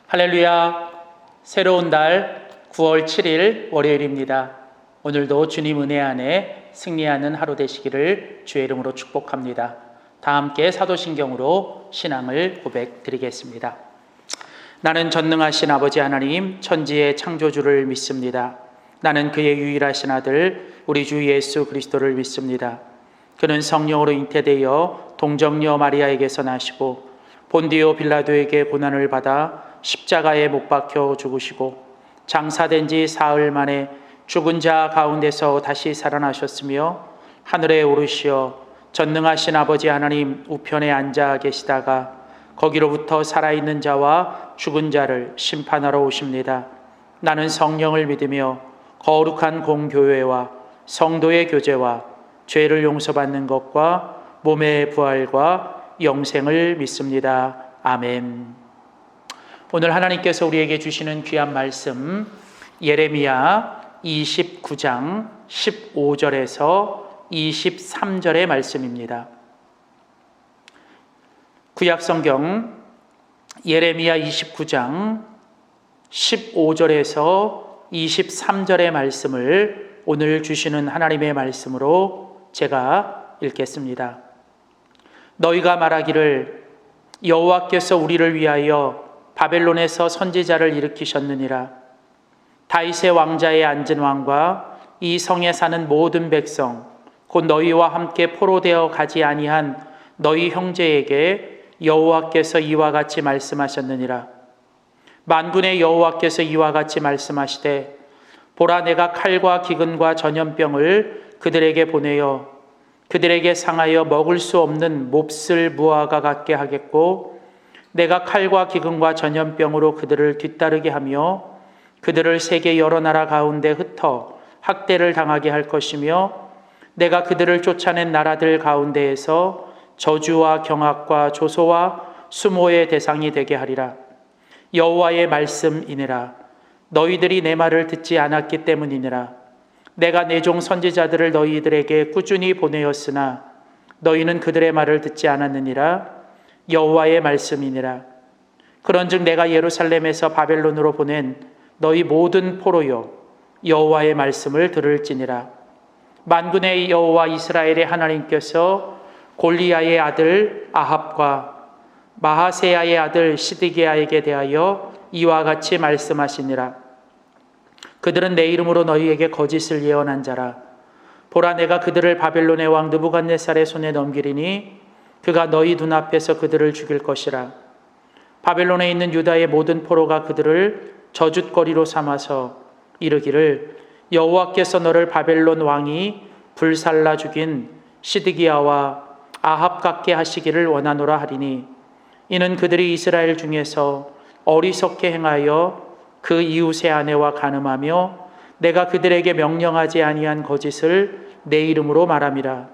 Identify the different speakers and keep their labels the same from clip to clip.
Speaker 1: 할렐루야. 새로운 달 9월 7일 월요일입니다. 오늘도 주님 은혜 안에 승리하는 하루 되시기를 주의 이름으로 축복합니다. 다 함께 사도신경으로 신앙을 고백드리겠습니다. 나는 전능하신 아버지 하나님 천지의 창조주를 믿습니다. 나는 그의 유일하신 아들 우리 주 예수 그리스도를 믿습니다. 그는 성령으로 잉태되어 동정녀 마리아에게서 나시고 본디오 빌라도에게 고난을 받아 십자가에 못 박혀 죽으시고 장사된 지 사흘 만에 죽은 자 가운데서 다시 살아나셨으며 하늘에 오르시어 전능하신 아버지 하나님 우편에 앉아 계시다가 거기로부터 살아있는 자와 죽은 자를 심판하러 오십니다. 나는 성령을 믿으며 거룩한 공교회와 성도의 교제와 죄를 용서받는 것과 몸의 부활과 영생을 믿습니다. 아멘. 오늘 하나님께서 우리에게 주시는 귀한 말씀 예레미야 29장 15절에서 23절의 말씀입니다. 구약성경 예레미야 29장 15절에서 23절의 말씀을 오늘 주시는 하나님의 말씀으로 제가 읽겠습니다. 너희가 말하기를 여호와께서 우리를 위하여 바벨론에서 선지자를 일으키셨느니라. 다윗의 왕자에 앉은 왕과 이 성에 사는 모든 백성 곧 너희와 함께 포로되어 가지 아니한 너희 형제에게 여호와께서 이와 같이 말씀하셨느니라. 만군의 여호와께서 이와 같이 말씀하시되 보라 내가 칼과 기근과 전염병을 그들에게 보내어 그들에게 상하여 먹을 수 없는 몹쓸 무화과 같게 하겠고 내가 칼과 기근과 전염병으로 그들을 뒤따르게 하며 그들을 세계 여러 나라 가운데 흩어 학대를 당하게 할 것이며 내가 그들을 쫓아낸 나라들 가운데에서 저주와 경악과 조소와 수모의 대상이 되게 하리라. 여호와의 말씀이니라. 너희들이 내 말을 듣지 않았기 때문이니라. 내가 내 종 선지자들을 너희들에게 꾸준히 보내었으나 너희는 그들의 말을 듣지 않았느니라. 여호와의 말씀이니라. 그런즉 내가 예루살렘에서 바벨론으로 보낸 너희 모든 포로여 여호와의 말씀을 들을지니라. 만군의 여호와 이스라엘의 하나님께서 골리야의 아들 아합과 마하세야의 아들 시드기야에게 대하여 이와 같이 말씀하시니라. 그들은 내 이름으로 너희에게 거짓을 예언한 자라. 보라 내가 그들을 바벨론의 왕 느부갓네살의 손에 넘기리니 그가 너희 눈앞에서 그들을 죽일 것이라. 바벨론에 있는 유다의 모든 포로가 그들을 저주거리로 삼아서 이르기를 여호와께서 너를 바벨론 왕이 불살라 죽인 시드기야와 아합 같게 하시기를 원하노라 하리니 이는 그들이 이스라엘 중에서 어리석게 행하여 그 이웃의 아내와 간음하며 내가 그들에게 명령하지 아니한 거짓을 내 이름으로 말함이라.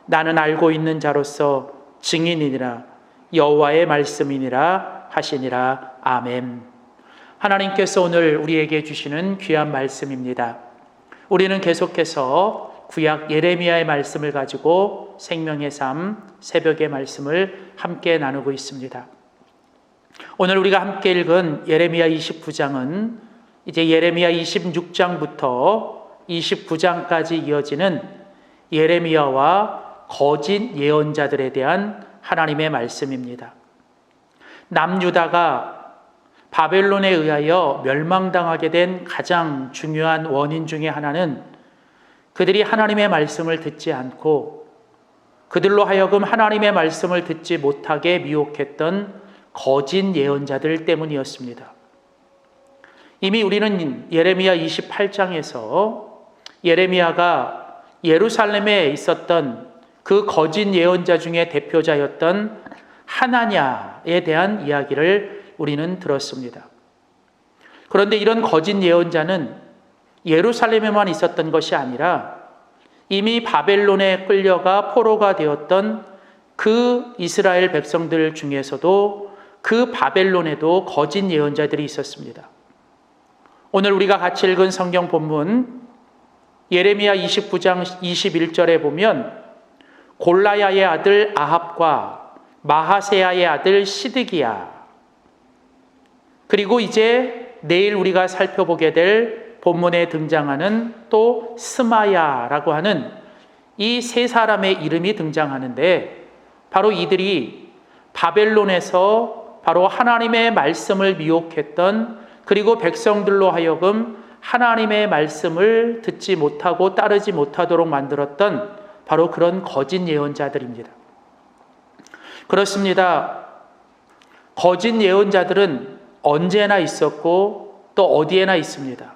Speaker 1: 나는 알고 있는 자로서 증인이니라. 여호와의 말씀이니라 하시니라. 아멘. 하나님께서 오늘 우리에게 주시는 귀한 말씀입니다. 우리는 계속해서 구약 예레미야의 말씀을 가지고 생명의 삶 새벽의 말씀을 함께 나누고 있습니다. 오늘 우리가 함께 읽은 예레미야 29장은 이제 예레미야 26장부터 29장까지 이어지는 예레미야와 거짓 예언자들에 대한 하나님의 말씀입니다. 남유다가 바벨론에 의하여 멸망당하게 된 가장 중요한 원인 중에 하나는 그들이 하나님의 말씀을 듣지 않고 그들로 하여금 하나님의 말씀을 듣지 못하게 미혹했던 거짓 예언자들 때문이었습니다. 이미 우리는 예레미야 28장에서 예레미야가 예루살렘에 있었던 그 거짓 예언자 중에 대표자였던 하나냐에 대한 이야기를 우리는 들었습니다. 그런데 이런 거짓 예언자는 예루살렘에만 있었던 것이 아니라 이미 바벨론에 끌려가 포로가 되었던 그 이스라엘 백성들 중에서도 그 바벨론에도 거짓 예언자들이 있었습니다. 오늘 우리가 같이 읽은 성경 본문 예레미야 29장 21절에 보면 골라야의 아들 아합과 마하세야의 아들 시드기야 그리고 이제 내일 우리가 살펴보게 될 본문에 등장하는 또 스마야라고 하는 이 세 사람의 이름이 등장하는데, 바로 이들이 바벨론에서 바로 하나님의 말씀을 미혹했던, 그리고 백성들로 하여금 하나님의 말씀을 듣지 못하고 따르지 못하도록 만들었던 바로 그런 거짓 예언자들입니다. 그렇습니다. 거짓 예언자들은 언제나 있었고 또 어디에나 있습니다.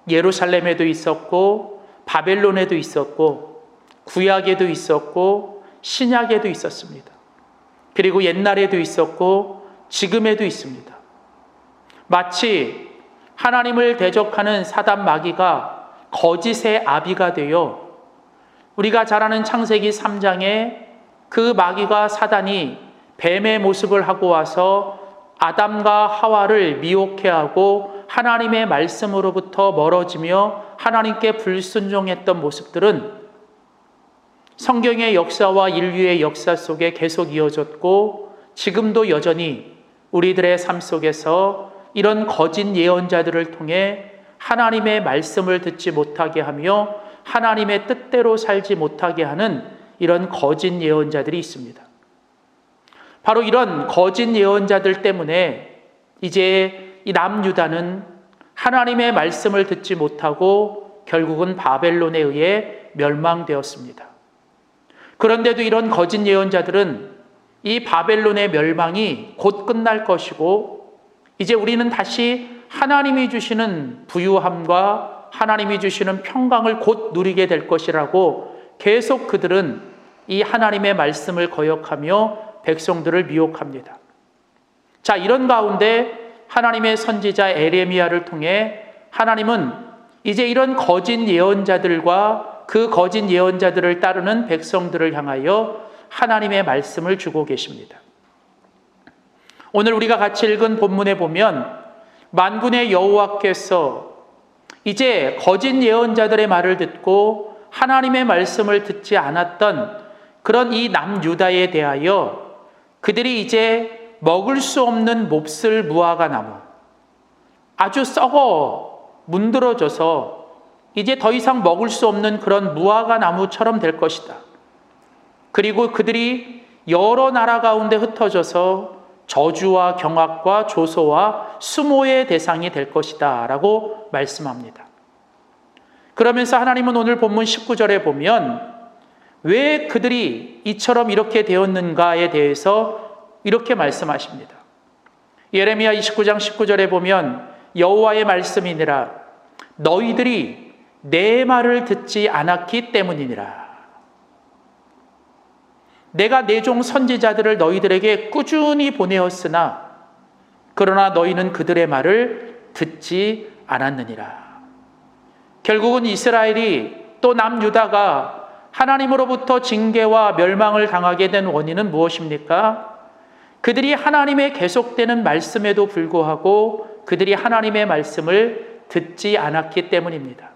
Speaker 1: 예루살렘에도 있었고 바벨론에도 있었고 구약에도 있었고 신약에도 있었습니다. 그리고 옛날에도 있었고 지금에도 있습니다. 마치 하나님을 대적하는 사단 마귀가 거짓의 아비가 되어, 우리가 잘 아는 창세기 3장에 그 마귀가, 사단이 뱀의 모습을 하고 와서 아담과 하와를 미혹해 하고 하나님의 말씀으로부터 멀어지며 하나님께 불순종했던 모습들은 성경의 역사와 인류의 역사 속에 계속 이어졌고, 지금도 여전히 우리들의 삶 속에서 이런 거짓 예언자들을 통해 하나님의 말씀을 듣지 못하게 하며 하나님의 뜻대로 살지 못하게 하는 이런 거짓 예언자들이 있습니다. 바로 이런 거짓 예언자들 때문에 이제 이 남유다는 하나님의 말씀을 듣지 못하고 결국은 바벨론에 의해 멸망되었습니다. 그런데도 이런 거짓 예언자들은 이 바벨론의 멸망이 곧 끝날 것이고, 이제 우리는 다시 하나님이 주시는 부유함과 하나님이 주시는 평강을 곧 누리게 될 것이라고 계속 그들은 이 하나님의 말씀을 거역하며 백성들을 미혹합니다. 자, 이런 가운데 하나님의 선지자 에레미야를 통해 하나님은 이제 이런 거짓 예언자들과 그 거짓 예언자들을 따르는 백성들을 향하여 하나님의 말씀을 주고 계십니다. 오늘 우리가 같이 읽은 본문에 보면 만군의 여호와께서 이제 거짓 예언자들의 말을 듣고 하나님의 말씀을 듣지 않았던 그런 이 남유다에 대하여 그들이 이제 먹을 수 없는 몹쓸 무화과 나무, 아주 썩어 문드러져서 이제 더 이상 먹을 수 없는 그런 무화과 나무처럼 될 것이다. 그리고 그들이 여러 나라 가운데 흩어져서 저주와 경악과 조소와 수모의 대상이 될 것이다 라고 말씀합니다. 그러면서 하나님은 오늘 본문 19절에 보면 왜 그들이 이처럼 이렇게 되었는가에 대해서 이렇게 말씀하십니다. 예레미야 29장 19절에 보면 여호와의 말씀이니라, 너희들이 내 말을 듣지 않았기 때문이니라. 내가 내 종 선지자들을 너희들에게 꾸준히 보내었으나 그러나 너희는 그들의 말을 듣지 않았느니라. 결국은 이스라엘이 또 남유다가 하나님으로부터 징계와 멸망을 당하게 된 원인은 무엇입니까? 그들이 하나님의 계속되는 말씀에도 불구하고 그들이 하나님의 말씀을 듣지 않았기 때문입니다.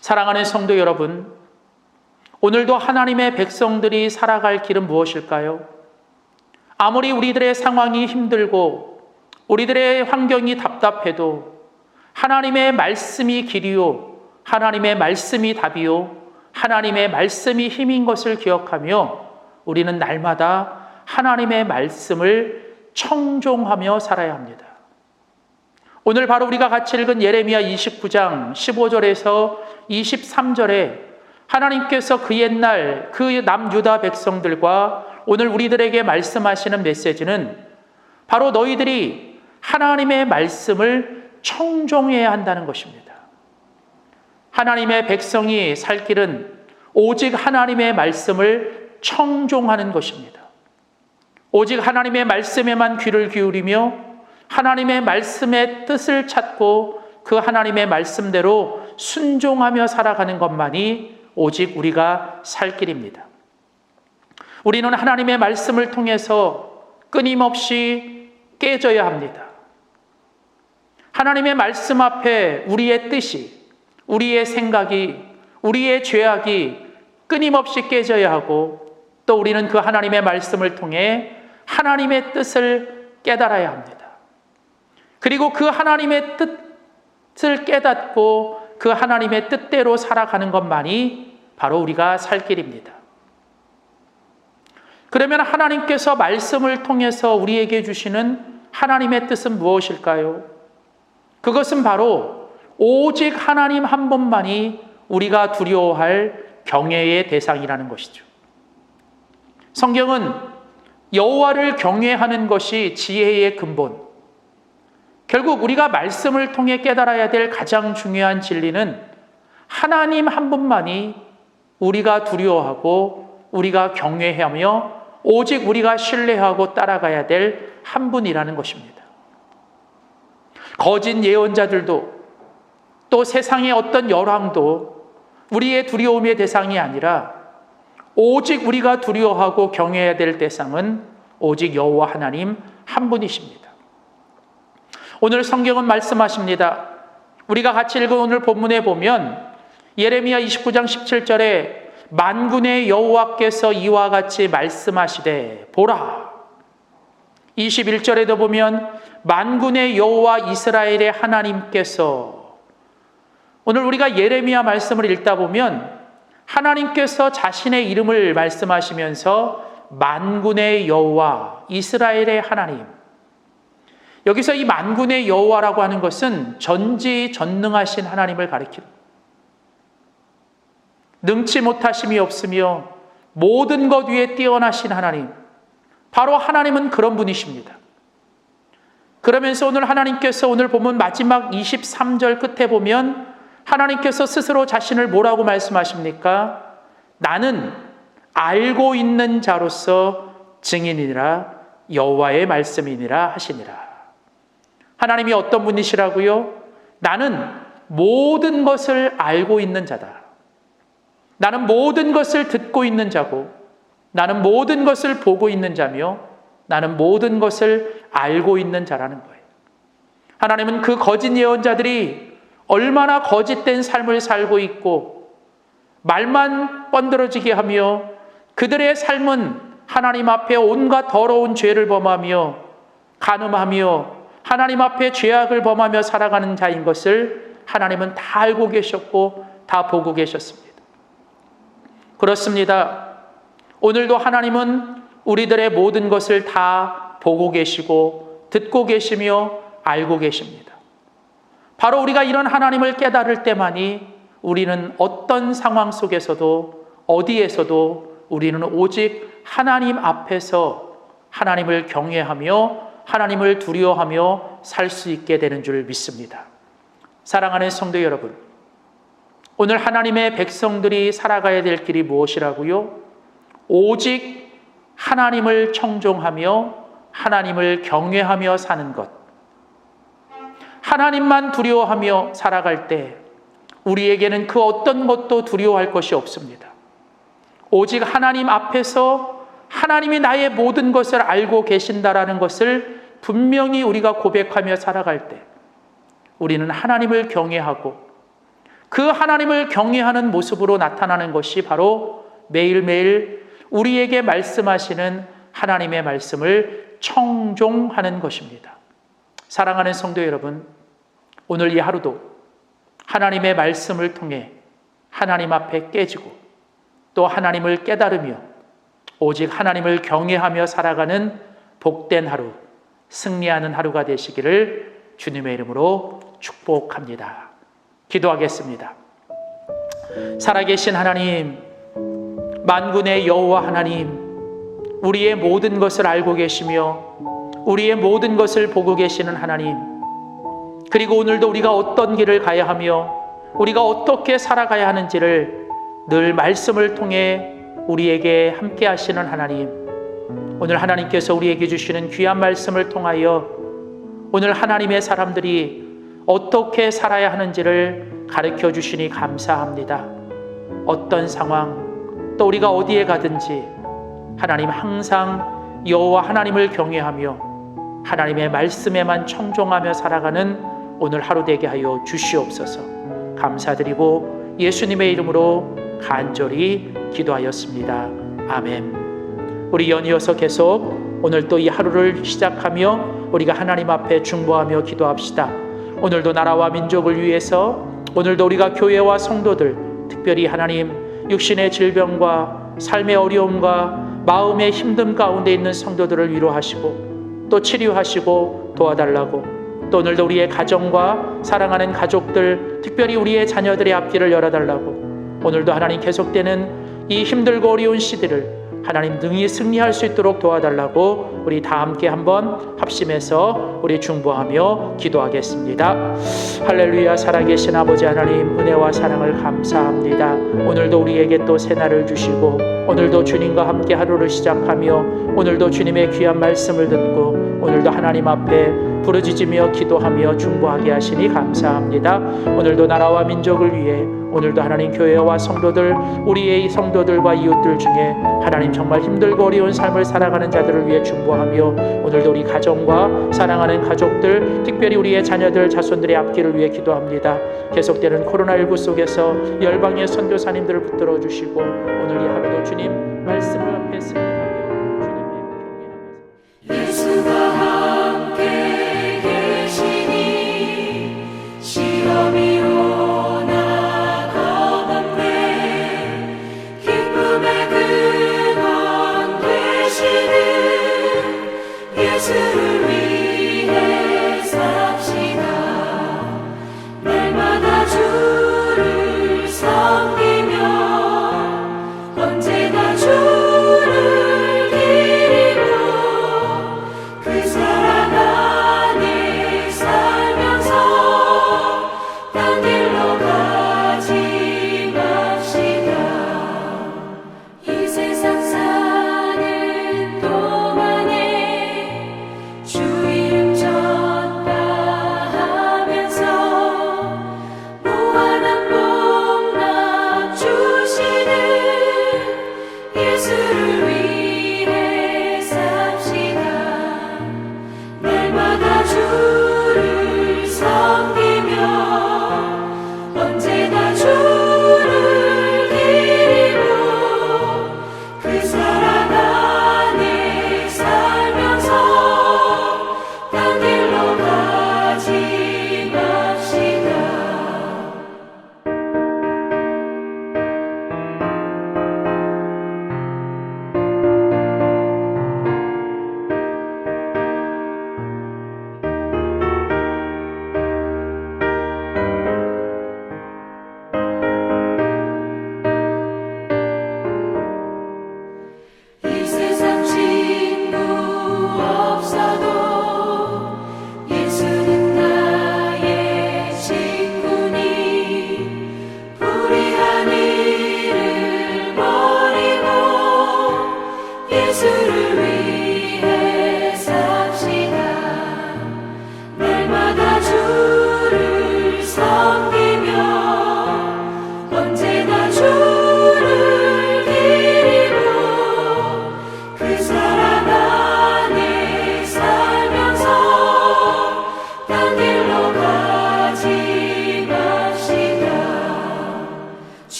Speaker 1: 사랑하는 성도 여러분, 오늘도 하나님의 백성들이 살아갈 길은 무엇일까요? 아무리 우리들의 상황이 힘들고 우리들의 환경이 답답해도 하나님의 말씀이 길이요, 하나님의 말씀이 답이요, 하나님의 말씀이 힘인 것을 기억하며 우리는 날마다 하나님의 말씀을 청종하며 살아야 합니다. 오늘 바로 우리가 같이 읽은 예레미야 29장 15절에서 23절에 하나님께서 그 옛날 그 남유다 백성들과 오늘 우리들에게 말씀하시는 메시지는 바로 너희들이 하나님의 말씀을 청종해야 한다는 것입니다. 하나님의 백성이 살 길은 오직 하나님의 말씀을 청종하는 것입니다. 오직 하나님의 말씀에만 귀를 기울이며 하나님의 말씀의 뜻을 찾고 그 하나님의 말씀대로 순종하며 살아가는 것만이 오직 우리가 살 길입니다. 우리는 하나님의 말씀을 통해서 끊임없이 깨져야 합니다. 하나님의 말씀 앞에 우리의 뜻이, 우리의 생각이, 우리의 죄악이 끊임없이 깨져야 하고 또 우리는 그 하나님의 말씀을 통해 하나님의 뜻을 깨달아야 합니다. 그리고 그 하나님의 뜻을 깨닫고 그 하나님의 뜻대로 살아가는 것만이 바로 우리가 살 길입니다. 그러면 하나님께서 말씀을 통해서 우리에게 주시는 하나님의 뜻은 무엇일까요? 그것은 바로 오직 하나님 한 분만이 우리가 두려워할 경외의 대상이라는 것이죠. 성경은 여호와를 경외하는 것이 지혜의 근본, 결국 우리가 말씀을 통해 깨달아야 될 가장 중요한 진리는 하나님 한 분만이 우리가 두려워하고 우리가 경외하며 오직 우리가 신뢰하고 따라가야 될 한 분이라는 것입니다. 거짓 예언자들도 또 세상의 어떤 열왕도 우리의 두려움의 대상이 아니라 오직 우리가 두려워하고 경외해야 될 대상은 오직 여호와 하나님 한 분이십니다. 오늘 성경은 말씀하십니다. 우리가 같이 읽은 오늘 본문에 보면 예레미야 29장 17절에 만군의 여호와께서 이와 같이 말씀하시되 보라. 21절에도 보면 만군의 여호와 이스라엘의 하나님께서, 오늘 우리가 예레미야 말씀을 읽다 보면 하나님께서 자신의 이름을 말씀하시면서 만군의 여호와 이스라엘의 하나님, 여기서 이 만군의 여호와라고 하는 것은 전지전능하신 하나님을 가리킵니다. 능치 못하심이 없으며 모든 것 위에 뛰어나신 하나님, 바로 하나님은 그런 분이십니다. 그러면서 오늘 하나님께서 오늘 본문 마지막 23절 끝에 보면 하나님께서 스스로 자신을 뭐라고 말씀하십니까? 나는 알고 있는 자로서 증인이라 여호와의 말씀이니라 하시니라. 하나님이 어떤 분이시라고요? 나는 모든 것을 알고 있는 자다. 나는 모든 것을 듣고 있는 자고, 나는 모든 것을 보고 있는 자며, 나는 모든 것을 알고 있는 자라는 거예요. 하나님은 그 거짓 예언자들이 얼마나 거짓된 삶을 살고 있고 말만 뻔들어지게 하며 그들의 삶은 하나님 앞에 온갖 더러운 죄를 범하며 간음하며 하나님 앞에 죄악을 범하며 살아가는 자인 것을 하나님은 다 알고 계셨고 다 보고 계셨습니다. 그렇습니다. 오늘도 하나님은 우리들의 모든 것을 다 보고 계시고 듣고 계시며 알고 계십니다. 바로 우리가 이런 하나님을 깨달을 때만이 우리는 어떤 상황 속에서도 어디에서도 우리는 오직 하나님 앞에서 하나님을 경외하며 하나님을 두려워하며 살 수 있게 되는 줄 믿습니다. 사랑하는 성도 여러분, 오늘 하나님의 백성들이 살아가야 될 길이 무엇이라고요? 오직 하나님을 청종하며 하나님을 경외하며 사는 것. 하나님만 두려워하며 살아갈 때 우리에게는 그 어떤 것도 두려워할 것이 없습니다. 오직 하나님 앞에서 하나님이 나의 모든 것을 알고 계신다라는 것을 분명히 우리가 고백하며 살아갈 때 우리는 하나님을 경외하고 그 하나님을 경외하는 모습으로 나타나는 것이 바로 매일매일 우리에게 말씀하시는 하나님의 말씀을 청종하는 것입니다. 사랑하는 성도 여러분, 오늘 이 하루도 하나님의 말씀을 통해 하나님 앞에 깨지고 또 하나님을 깨달으며 오직 하나님을 경외하며 살아가는 복된 하루, 승리하는 하루가 되시기를 주님의 이름으로 축복합니다. 기도하겠습니다. 살아계신 하나님, 만군의 여호와 하나님, 우리의 모든 것을 알고 계시며 우리의 모든 것을 보고 계시는 하나님, 그리고 오늘도 우리가 어떤 길을 가야 하며 우리가 어떻게 살아가야 하는지를 늘 말씀을 통해 우리에게 함께 하시는 하나님, 오늘 하나님께서 우리에게 주시는 귀한 말씀을 통하여 오늘 하나님의 사람들이 어떻게 살아야 하는지를 가르쳐 주시니 감사합니다. 어떤 상황 또 우리가 어디에 가든지 하나님 항상 여호와 하나님을 경외하며 하나님의 말씀에만 청종하며 살아가는 오늘 하루 되게 하여 주시옵소서. 감사드리고 예수님의 이름으로 간절히 기도하였습니다. 아멘. 우리 연이어서 계속 오늘 또 이 하루를 시작하며 우리가 하나님 앞에 중보하며 기도합시다. 오늘도 나라와 민족을 위해서, 오늘도 우리가 교회와 성도들, 특별히 하나님 육신의 질병과 삶의 어려움과 마음의 힘듦 가운데 있는 성도들을 위로하시고 또 치료하시고 도와달라고, 또 오늘도 우리의 가정과 사랑하는 가족들, 특별히 우리의 자녀들의 앞길을 열어달라고, 오늘도 하나님 계속되는 이 힘들고 어려운 시대를 하나님 능히 승리할 수 있도록 도와달라고 우리 다 함께 한번 합심해서 우리 중보하며 기도하겠습니다. 할렐루야. 살아계신 아버지 하나님, 은혜와 사랑을 감사합니다. 오늘도 우리에게 또 새날을 주시고, 오늘도 주님과 함께 하루를 시작하며, 오늘도 주님의 귀한 말씀을 듣고, 오늘도 하나님 앞에 부르짖으며 기도하며 중보하게 하시니 감사합니다. 오늘도 나라와 민족을 위해, 오늘도 하나님 교회와 성도들, 우리의 성도들과 이웃들 중에 하나님 정말 힘들고 어려운 삶을 살아가는 자들을 위해 중보하며, 오늘도 우리 가정과 사랑하는 가족들, 특별히 우리의 자녀들, 자손들의 앞길을 위해 기도합니다. 계속되는 코로나19 속에서 열방의 선교사님들을 붙들어 주시고, 오늘 이 하루도 주님 말씀을 앞에 승리하며 주님의
Speaker 2: 예수가 함께 계시니 시험이 오나 겁없네. 기쁨의 근원 되시는 예수를 위해 삽시다. 날마다 주를 섬기며 언제나 주를 기리고 그 사랑 안에 살면서 딴 길로 가지 맙시다. 이 세상 사는 동안에 주 이름 전파하면서 무한한 복락 주시는 예수를 위해 삽시다. 날마다 주를 섬기며 언제나 주를 기리고 그 사랑 안에 살면서 딴 길로 가지 맙시다. 이 세상 친구 없어도 예수는 나의 친구니 불의한 일을 버리고 예수를 위해